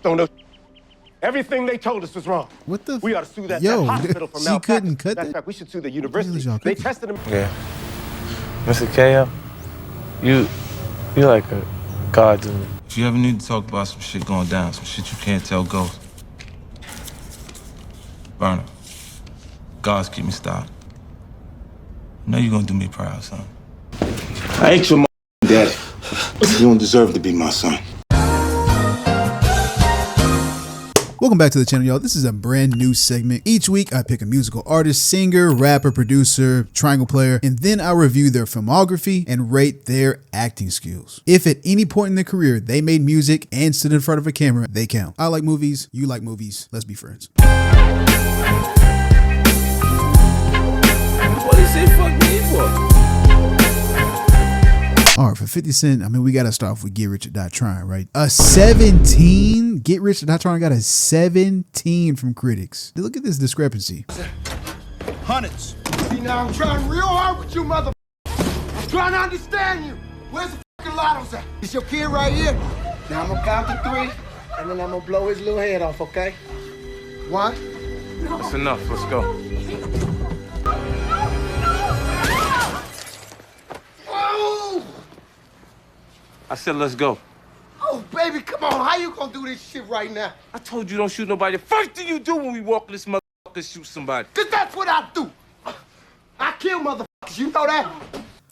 don't know. Everything they told us was wrong. What the? We ought to sue that hospital for she malpractice. couldn't cut Matter of that. fact, we should sue the university. They tested him. Yeah. Mr. K.O., you're like a god to me. If you ever need to talk about some shit going down, some shit you can't tell ghosts, burn 'em. Gods keep me stopped. I know you're gonna do me proud, son. I ain't your daddy. You don't deserve to be my son. Welcome back to the channel, y'all. This is a brand new segment. Each week, I pick a musical artist, singer, rapper, producer, triangle player, and then I review their filmography and rate their acting skills. If at any point in their career they made music and stood in front of a camera, they count. I like movies. You like movies. Let's be friends. What did he say fuck me for? All right, for 50 Cent, I mean, we got to start off with Get Rich or Die Trying, right? A 17? Get Rich or Die Trying got a 17 from critics. Look at this discrepancy. Hundreds. See, now I'm trying real hard with you, mother. I'm trying to understand you. Where's the fucking lottos at? It's your kid right here. Now I'm gonna count to 3, and then I'm gonna blow his little head off, okay? 1. That's enough. Let's go. Oh! I said let's go. Oh, baby, come on. How you gonna do this shit right now? I told you don't shoot nobody. The first thing you do when we walk this motherfucker is shoot somebody. Cause that's what I do. I kill motherfuckers, you know that?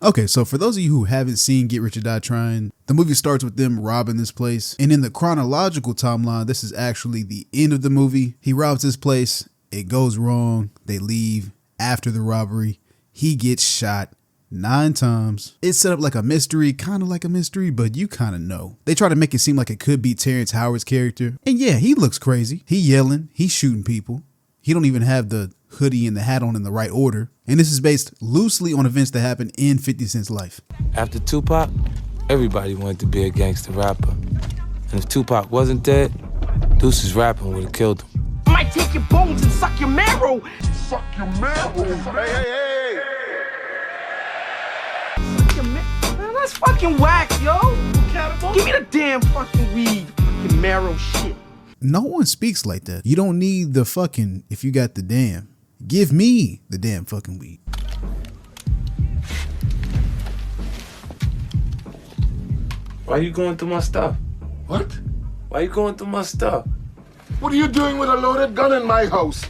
Okay, so for those of you who haven't seen Get Rich or Die Trying, the movie starts with them robbing this place. And in the chronological timeline, this is actually the end of the movie. He robs this place. It goes wrong. They leave after the robbery. He gets shot 9 times. It's set up like a mystery, kind of like a mystery, but you kind of know. They try to make it seem like it could be Terrence Howard's character. And yeah, he looks crazy. He yelling. He's shooting people. He don't even have the hoodie and the hat on in the right order. And this is based loosely on events that happened in 50 Cent's life. After Tupac, everybody wanted to be a gangster rapper. And if Tupac wasn't dead, Deuce's rapping would have killed him. I might take your bones and suck your marrow. Suck your marrow. Hey. Man, that's fucking whack, yo. Give me the damn fucking weed. Fucking marrow shit. No one speaks like that. You don't need the fucking if you got the damn. Give me the damn fucking weed. Why you going through my stuff? What? Why you going through my stuff? What are you doing with a loaded gun in my house?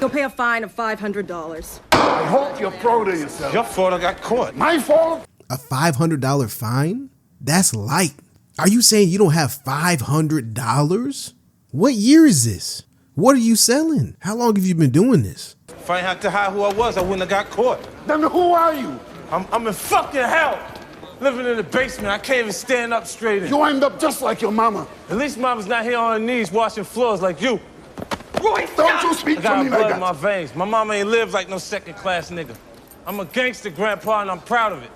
You'll pay a fine of $500. I hope you're proud of yourself. Your fault I got caught. My fault? A $500 fine? That's light. Are you saying you don't have $500? What year is this? What are you selling? How long have you been doing this? If I ain't had to hide who I was, I wouldn't have got caught. Then who are you? I'm in fucking hell. Living in the basement. I can't even stand up straight in. You end up just like your mama. At least mama's not here on her knees washing floors like you. Roy, don't you speak I for got me blood like in my that. veins. My mama ain't lived like no second-class nigga. I'm a gangster grandpa and I'm proud of it.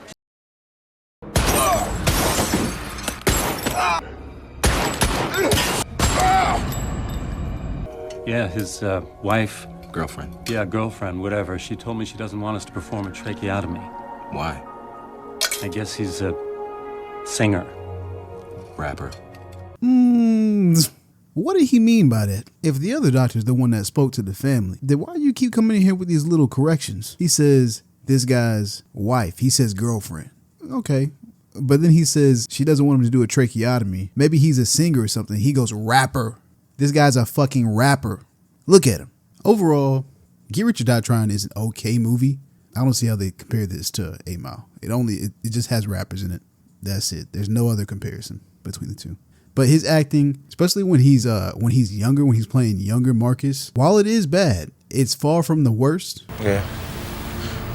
Yeah, his wife, Girlfriend. yeah, girlfriend, whatever. She told me she doesn't want us to perform a tracheotomy. Why? I guess he's a singer. Rapper. What did he mean by that? If the other doctor's the one that spoke to the family, then why do you keep coming in here with these little corrections? He says this guy's wife. He says girlfriend. Okay. But then he says she doesn't want him to do a tracheotomy. Maybe he's a singer or something. He goes rapper. This guy's a fucking rapper. Look at him. Overall, Get Rich or Die Trying is an okay movie. I don't see how they compare this to 8 Mile. It just has rappers in it. That's it. There's no other comparison between the two. But his acting, especially when he's younger, when he's playing younger Marcus, while it is bad, it's far from the worst. Yeah.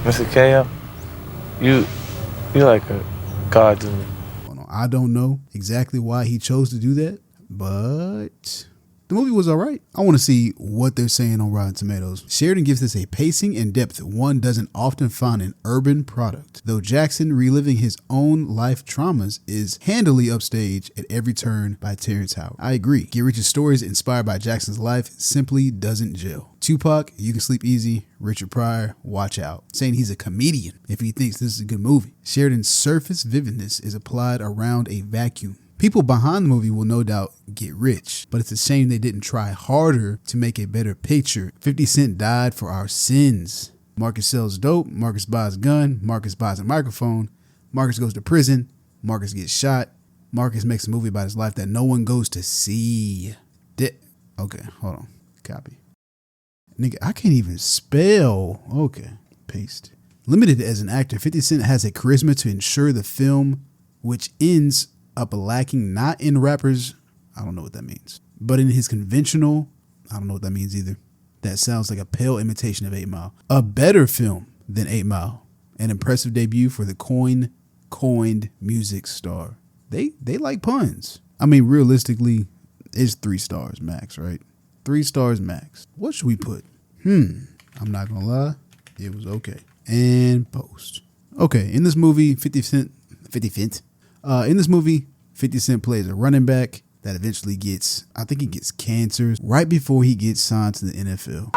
Mr. K.O., you're like a god to me. I don't know exactly why he chose to do that, but The movie was all right. I want to see what they're saying on Rotten Tomatoes. Sheridan gives this a pacing and depth one doesn't often find in urban product, though Jackson reliving his own life traumas is handily upstaged at every turn by Terrence Howard. I agree. Get Rich's stories inspired by Jackson's life simply doesn't gel. Tupac, You Can Sleep Easy. Richard Pryor, watch out. Saying he's a comedian if he thinks this is a good movie. Sheridan's surface vividness is applied around a vacuum. People behind the movie will no doubt get rich, but it's a shame they didn't try harder to make a better picture. 50 Cent died for our sins. Marcus sells dope, Marcus buys a gun, Marcus buys a microphone, Marcus goes to prison, Marcus gets shot, Marcus makes a movie about his life that no one goes to see. Okay, hold on. Copy. Nigga, I can't even spell. Okay, paste. Limited as an actor, 50 Cent has a charisma to ensure the film, which ends up lacking not in rappers, I don't know what that means, but in his conventional, I don't know what that means either. That sounds like a pale imitation of 8 Mile. A better film than 8 Mile. An impressive debut for the coined music star. They like puns. I mean, realistically, it's 3 stars max, right? 3 stars max. What should we put? I'm not gonna lie, it was okay. And post. Okay, in this movie, 50 Cent. In this movie, 50 Cent plays a running back that eventually gets, I think he gets cancer right before he gets signed to the NFL.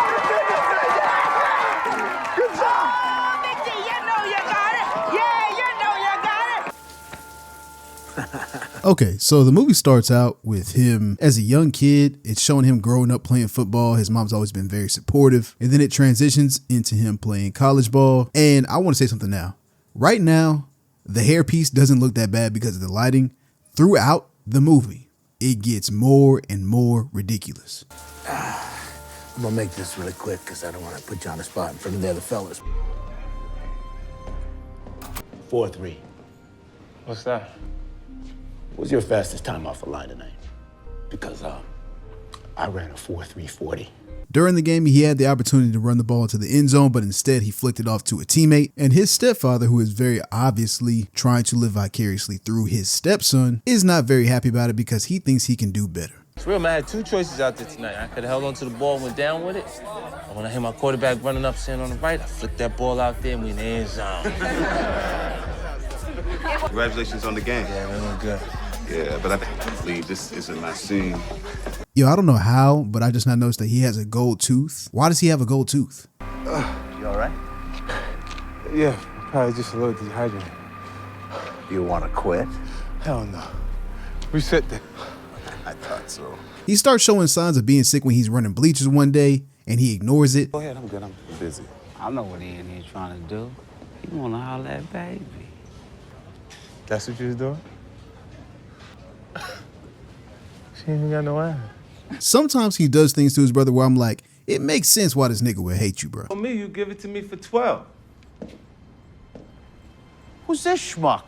Okay, so the movie starts out with him as a young kid. It's showing him growing up playing football. His mom's always been very supportive. And then it transitions into him playing college ball. And I want to say something now. Right now, the hairpiece doesn't look that bad because of the lighting. Throughout the movie, it gets more and more ridiculous. I'm gonna make this really quick because I don't want to put you on the spot in front of the other fellas. 4-3. What's that? What was your fastest time off the line tonight? Because I ran a 4.340. During the game, he had the opportunity to run the ball to the end zone, but instead he flicked it off to a teammate. And his stepfather, who is very obviously trying to live vicariously through his stepson, is not very happy about it because he thinks he can do better. It's real, man. I had 2 choices out there tonight. I could have held on to the ball and went down with it. And when I hit my quarterback running up, saying on the right, I flicked that ball out there and we in the end zone. Congratulations on the game. Yeah, man, we're good. Yeah, but I think this isn't my scene. Yo, I don't know how, but I just not noticed that he has a gold tooth. Why does he have a gold tooth? You all right? Yeah, probably just a little dehydrated. You want to quit? Hell no. Reset that. I thought so. He starts showing signs of being sick when he's running bleachers one day, and he ignores it. Go ahead, I'm good. I'm busy. I know what he in here trying to do. He want to holler at baby. That's what you was doing? She ain't even got no ass. Sometimes he does things to his brother where I'm like, it makes sense why this nigga would hate you, bro. For me, you give it to me for 12. Who's this schmuck?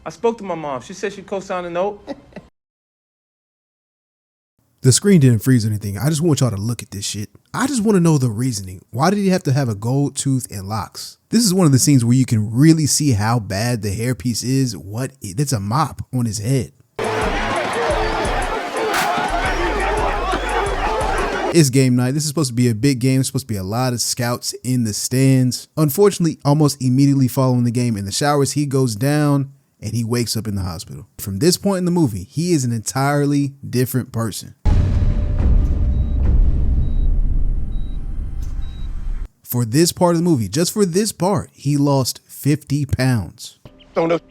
I spoke to my mom. She said she co-signed a note. The screen didn't freeze or anything. I just want y'all to look at this shit. I just want to know the reasoning. Why did he have to have a gold tooth and locks? This is one of the scenes where you can really see how bad the hairpiece is. It's a mop on his head. It's game night. This is supposed to be a big game. There's supposed to be a lot of scouts in the stands. Unfortunately, almost immediately following the game in the showers, he goes down and he wakes up in the hospital. From this point in the movie, he is an entirely different person. For this part of the movie, just for this part, he lost 50 pounds. Don't know.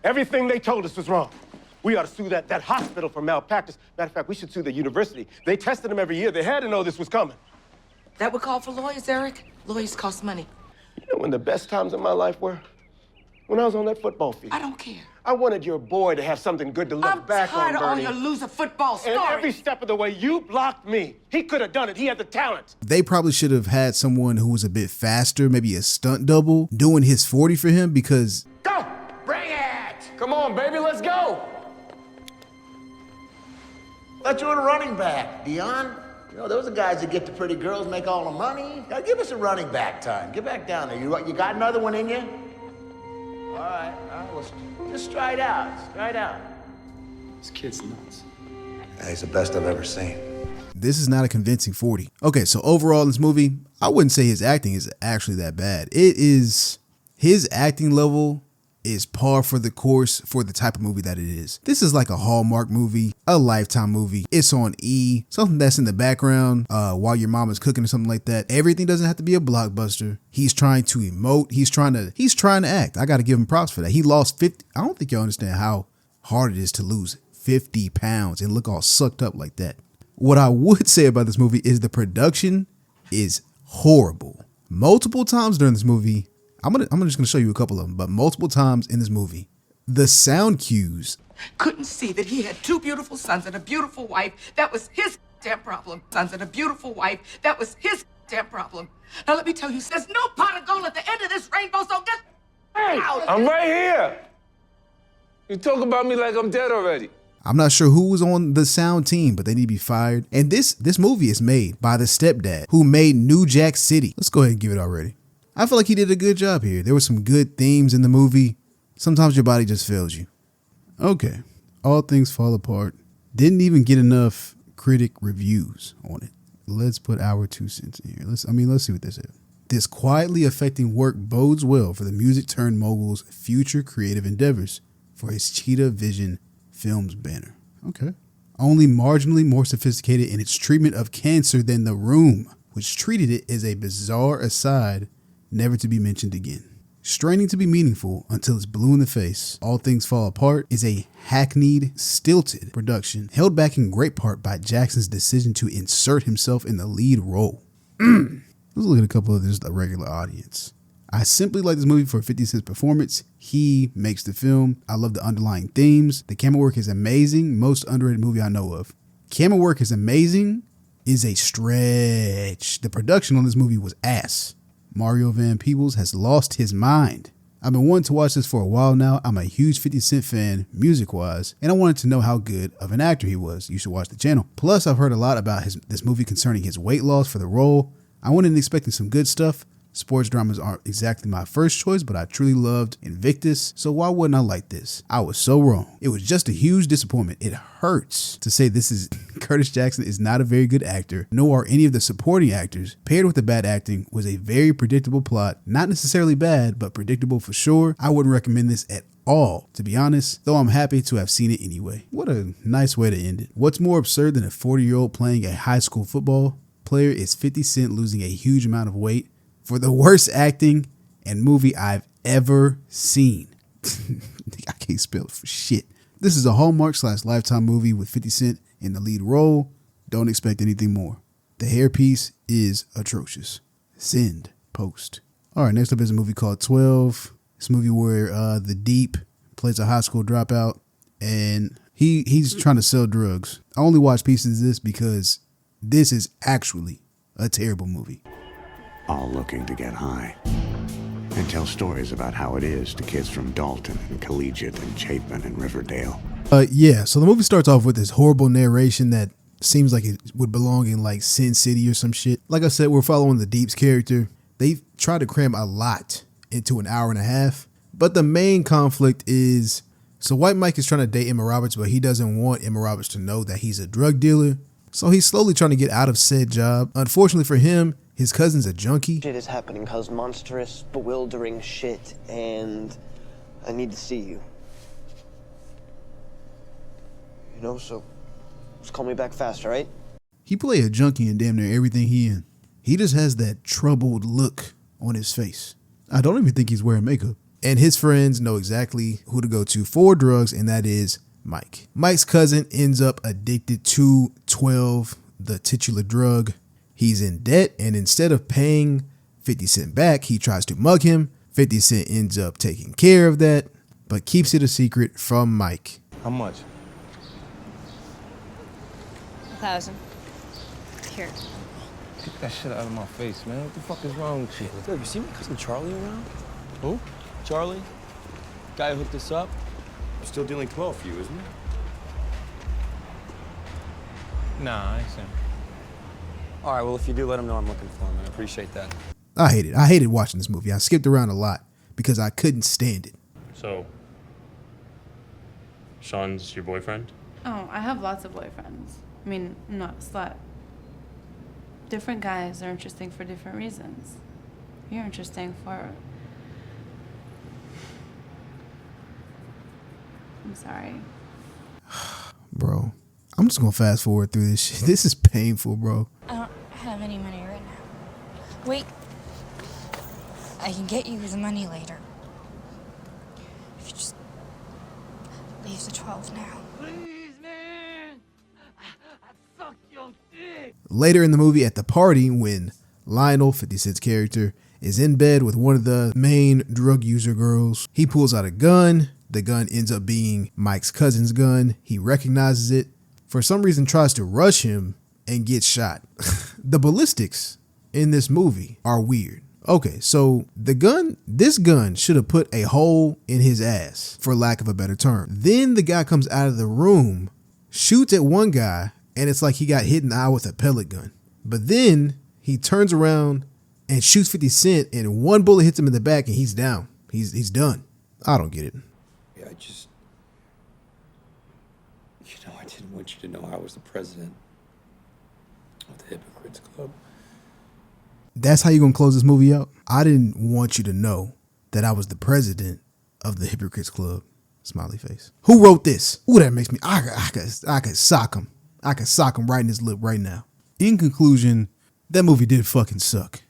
Everything they told us was wrong. We ought to sue that hospital for malpractice. Matter of fact, we should sue the university. They tested them every year. They had to know this was coming. That would call for lawyers, Eric. Lawyers cost money. You know when the best times of my life were? When I was on that football field. I don't care. I wanted your boy to have something good to look back on, I'm tired of all Bernie. your loser football stories. And every step of the way, you blocked me. He could have done it. He had the talent. They probably should have had someone who was a bit faster, maybe a stunt double, doing his 40 for him because... Go! Bring it! Come on, baby, let's go! Thought you were a running back, Dion. You know, those are guys that get the pretty girls, make all the money. Now, give us a running back time. Get back down there. You got another one in you? All right, let's just try it out. Try it out. This kid's nuts. He's the best I've ever seen. This is not a convincing 40. Okay, so overall in this movie, I wouldn't say his acting is actually that bad. It is, his acting level is par for the course for the type of movie that it is. This is like a Hallmark movie, a Lifetime movie. It's on E, something that's in the background while your mom is cooking or something like that. Everything doesn't have to be a blockbuster. He's trying to emote. He's trying to act. I got to give him props for that. He lost 50. I don't think y'all understand how hard it is to lose 50 pounds and look all sucked up like that. What I would say about this movie is the production is horrible. Multiple times during this movie, I'm just gonna show you a couple of them, but multiple times in this movie, the sound cues. Couldn't see that he had two beautiful sons and a beautiful wife. That was his damn problem. Sons and a beautiful wife. That was his damn problem. Now let me tell you, there's no pot of gold at the end of this rainbow, so get out. I'm right here. You talk about me like I'm dead already. I'm not sure who was on the sound team, but they need to be fired. And this movie is made by the stepdad who made New Jack City. Let's go ahead and give it already. I feel like he did a good job here. There were some good themes in the movie. Sometimes your body just fails you. Okay, All Things Fall Apart didn't even get enough critic reviews on it. Let's put our 2 cents in here. Let's see what this is. This quietly affecting work bodes well for the music turned mogul's future creative endeavors for his Cheetah Vision Films banner. Okay. Only marginally more sophisticated in its treatment of cancer than The Room, which treated it as a bizarre aside never to be mentioned again. Straining to be meaningful until it's blue in the face, All Things Fall Apart is a hackneyed, stilted production held back in great part by Jackson's decision to insert himself in the lead role. Let's look at a couple of just a regular audience. I simply like this movie for 50 Cent's performance. He makes the film. I love the underlying themes. The camera work is amazing. Most underrated movie I know of. Camera work is amazing is a stretch. The production on this movie was ass. Mario Van Peebles has lost his mind. I've been wanting to watch this for a while now. I'm a huge 50 Cent fan, music-wise, and I wanted to know how good of an actor he was. You should watch the channel. Plus, I've heard a lot about this movie concerning his weight loss for the role. I went in expecting some good stuff. Sports dramas aren't exactly my first choice, but I truly loved Invictus, so why wouldn't I like this? I was so wrong. It was just a huge disappointment. It hurts to say Curtis Jackson is not a very good actor, nor are any of the supporting actors. Paired with the bad acting was a very predictable plot. Not necessarily bad, but predictable for sure. I wouldn't recommend this at all, to be honest, though I'm happy to have seen it anyway. What a nice way to end it. What's more absurd than a 40-year-old playing a high school football player is 50 Cent losing a huge amount of weight for the worst acting and movie I've ever seen. I can't spell it for shit. This is a Hallmark/Lifetime movie with 50 Cent in the lead role. Don't expect anything more. The hairpiece is atrocious. Send post. All right, next up is a movie called 12. It's a movie where the Deep plays a high school dropout and he's trying to sell drugs. I only watch pieces of this because this is actually a terrible movie. All looking to get high and tell stories about how it is to kids from Dalton and Collegiate and Chapin and Riverdale. Yeah, so the movie starts off with this horrible narration that seems like it would belong in like Sin City or some shit. Like I said, we're following the Deep's character. They try to cram a lot into an hour and a half, but the main conflict is, so White Mike is trying to date Emma Roberts, but he doesn't want Emma Roberts to know that he's a drug dealer. So he's slowly trying to get out of said job. Unfortunately for him, his cousin's a junkie. Shit is happening, cause monstrous, bewildering shit, and I need to see you. You know, so just call me back fast, all right? He play a junkie in damn near everything he in. He just has that troubled look on his face. I don't even think he's wearing makeup. And his friends know exactly who to go to for drugs, and that is Mike. Mike's cousin ends up addicted to 12, the titular drug. He's in debt, and instead of paying 50 Cent back, he tries to mug him. 50 Cent ends up taking care of that, but keeps it a secret from Mike. How much? 1,000. Here. Get that shit out of my face, man. What the fuck is wrong with you? Yo, you see my cousin Charlie around? Who? Charlie? Guy who hooked us up? Still dealing 12 for you, isn't he? Nah, I ain't seen him. All right, well, if you do, let him know I'm looking for him. I appreciate that. I hate it. I hated watching this movie. I skipped around a lot because I couldn't stand it. So, Sean's your boyfriend? Oh, I have lots of boyfriends. I mean, I'm not a slut. Different guys are interesting for different reasons. You're interesting for... I'm sorry. Bro, I'm just gonna fast forward through this shit. This is painful, bro. I don't have any money right now. Wait. I can get you the money later. If you just leave the 12 now. Please, man. I suck your dick. Later in the movie at the party, when Lionel, 50 Cent's character, is in bed with one of the main drug user girls, he pulls out a gun. The gun ends up being Mike's cousin's gun. He recognizes it. For some reason, tries to rush him and gets shot. The ballistics in this movie are weird. Okay, so this gun should have put a hole in his ass, for lack of a better term. Then the guy comes out of the room, shoots at one guy, and it's like he got hit in the eye with a pellet gun. But then he turns around and shoots 50 Cent, and one bullet hits him in the back, and he's down. He's done. I don't get it. Yeah, I didn't want you to know I was the president of the Hypocrites Club. That's how you gonna close this movie out? I didn't want you to know that I was the president of the Hypocrites Club. Smiley face. Who wrote this? Ooh, that makes me, I could sock him. I could sock him right in his lip right now. In conclusion, that movie did fucking suck.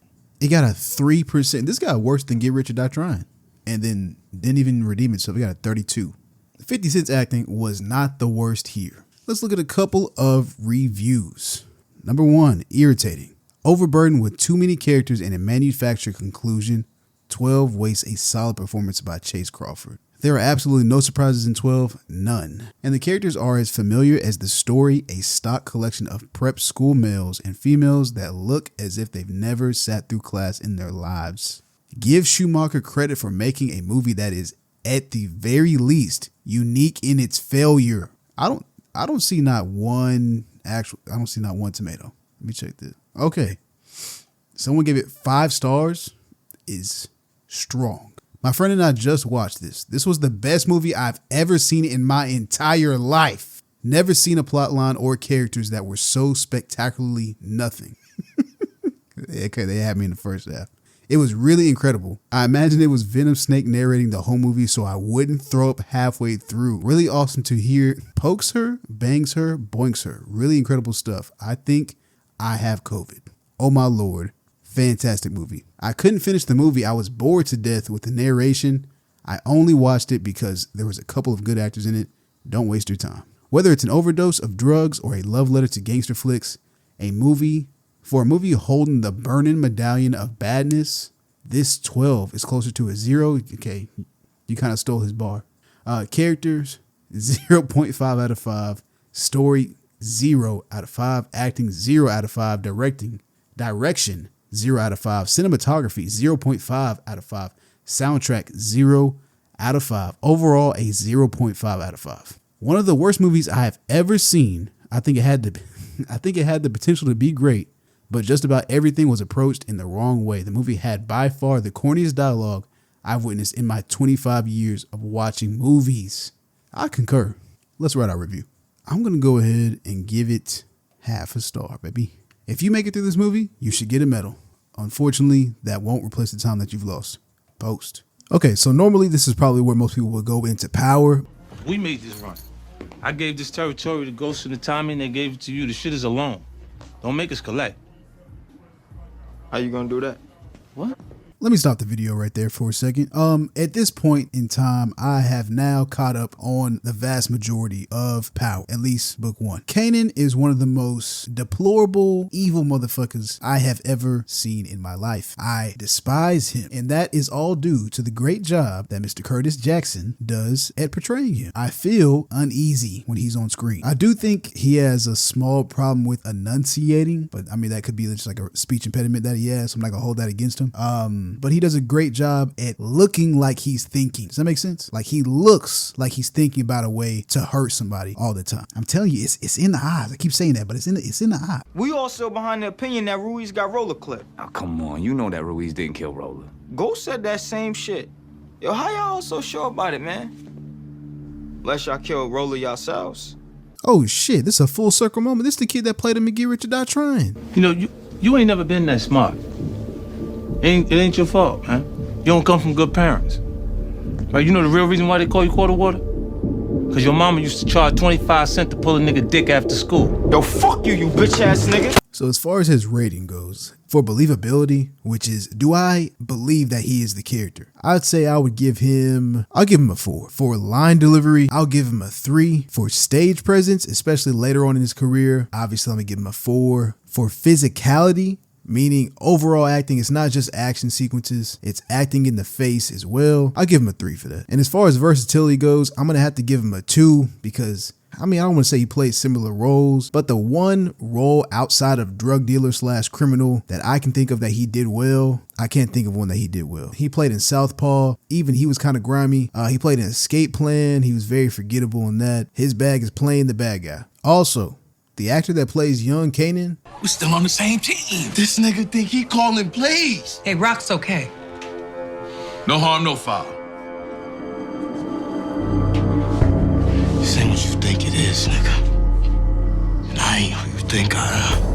It got a 3%. This got worse than Get Rich or Die Trying. And then didn't even redeem itself. It got a 32. 50 Cent's acting was not the worst here. Let's look at a couple of reviews. Number 1, irritating. Overburdened with too many characters and a manufactured conclusion, 12 wastes a solid performance by Chase Crawford. There are absolutely no surprises in 12, none. And the characters are as familiar as the story, a stock collection of prep school males and females that look as if they've never sat through class in their lives. Give Schumacher credit for making a movie that is, at the very least, unique in its failure. I don't see not one tomato. Let me check this. Okay. Someone gave it 5 stars. Is strong. My friend and I just watched this. This was the best movie I've ever seen in my entire life. Never seen a plot line or characters that were so spectacularly nothing. Okay, they had me in the first half. It was really incredible. I imagine it was Venom Snake narrating the whole movie so I wouldn't throw up halfway through. Really awesome to hear. Pokes her, bangs her, boinks her. Really incredible stuff. I think I have COVID. Oh my Lord. Fantastic movie. I couldn't finish the movie. I was bored to death with the narration. I only watched it because there was a couple of good actors in it. Don't waste your time. Whether it's an overdose of drugs or a love letter to gangster flicks, for a movie holding the burning medallion of badness, this 12 is closer to a 0. Okay, you kind of stole his bar. Characters, 0.5 out of 5. Story, 0 out of 5. Acting, 0 out of 5. Direction, 0 out of 5. Cinematography, 0.5 out of 5. Soundtrack, 0 out of 5. Overall, a 0.5 out of 5. One of the worst movies I have ever seen. I think it had the potential to be great, but just about everything was approached in the wrong way. The movie had by far the corniest dialogue I've witnessed in my 25 years of watching movies. I concur. Let's write our review. I'm going to go ahead and give it half a star, baby. If you make it through this movie, you should get a medal. Unfortunately, that won't replace the time that you've lost. Post. Okay, so normally this is probably where most people would go into Power. We made this run. I gave this territory to Ghost and the timing. They gave it to you. The shit is a loan. Don't make us collect. How you gonna do that? What? Let me stop the video right there for a second. At this point in time, I have now caught up on the vast majority of Power, at least book 1. Kanan is one of the most deplorable, evil motherfuckers I have ever seen in my life. I despise him, and that is all due to the great job that Mr. Curtis Jackson does at portraying him. I feel uneasy when he's on screen. I do think he has a small problem with enunciating, but I mean, that could be just like a speech impediment that he has, so I'm not gonna hold that against him. But he does a great job at looking like he's thinking. Does that make sense? Like he looks like he's thinking about a way to hurt somebody all the time. I'm telling you, it's in the eyes. I keep saying that, but it's in the eye. We all still behind the opinion that Ruiz got Roller clipped. Oh, come on. You know that Ruiz didn't kill Roller. Ghost said that same shit. Yo, how y'all all so sure about it, man? Unless y'all killed Roller yourselves. Oh shit, this is a full circle moment. This is the kid that played in McGee Rich or Die Trying. You know, You ain't never been that smart. It ain't your fault, man. You don't come from good parents. Right? You know the real reason why they call you quarter water? Because your mama used to charge 25 cents to pull a nigga dick after school. Yo, fuck you, you bitch ass nigga. So as far as his rating goes, for believability, which is, do I believe that he is the character? I'd say I'll give him a 4. For line delivery, I'll give him a 3. For stage presence, especially later on in his career, obviously I'm gonna give him a 4. For physicality, meaning overall acting, it's not just action sequences, it's acting in the face as well, I'll give him a 3 for that. And as far as versatility goes, I'm gonna have to give him a 2 because I don't want to say he plays similar roles, but the one role outside of drug dealer / criminal that I can think of that he did well, I can't think of one that he did well. He played in Southpaw, even he was kind of grimy. He played in Escape Plan, he was very forgettable in that. His bag is playing the bad guy. Also, the actor that plays young Kanan, We're still on the same team. This nigga think he calling plays. Hey, Rock's okay. No harm, no foul. This ain't what you think it is, nigga. And I ain't who you think I am.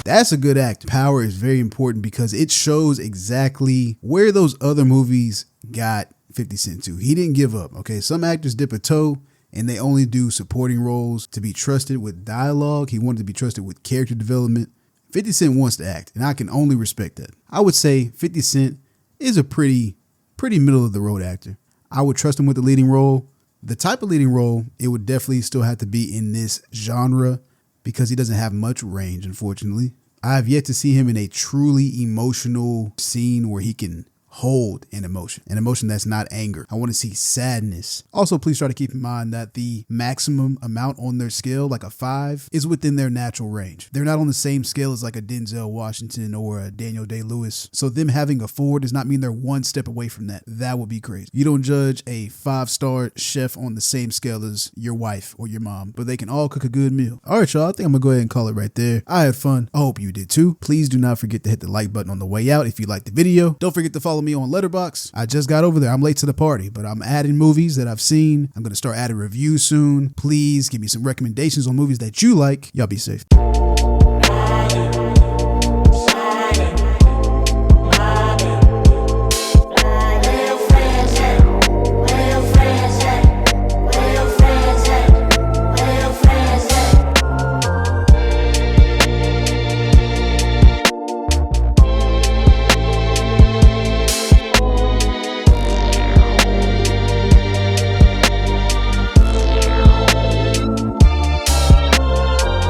that's a good act. Power is very important because it shows exactly where those other movies got 50 Cent to. He didn't give up, okay? Some actors dip a toe and they only do supporting roles to be trusted with dialogue. He wanted to be trusted with character development. 50 Cent wants to act, and I can only respect that. I would say 50 Cent is a pretty middle of the road actor. I would trust him with the leading role. The type of leading role, it would definitely still have to be in this genre because he doesn't have much range, unfortunately. I have yet to see him in a truly emotional scene where he can hold an emotion that's not anger. I want to see sadness. Also, please try to keep in mind that the maximum amount on their scale, like a 5, is within their natural range. They're not on the same scale as like a Denzel Washington or a Daniel Day-Lewis. So them having a 4 does not mean they're one step away from that. That would be crazy. You don't judge a 5-star chef on the same scale as your wife or your mom, but they can all cook a good meal. All right, y'all, I think I'm gonna go ahead and call it right there. I had fun. I hope you did too. Please do not forget to hit the like button on the way out if you liked the video. Don't forget to follow me on Letterboxd. I just got over there. I'm late to the party, but I'm adding movies that I've seen. I'm going to start adding reviews soon. Please give me some recommendations on movies that you like. Y'all be safe.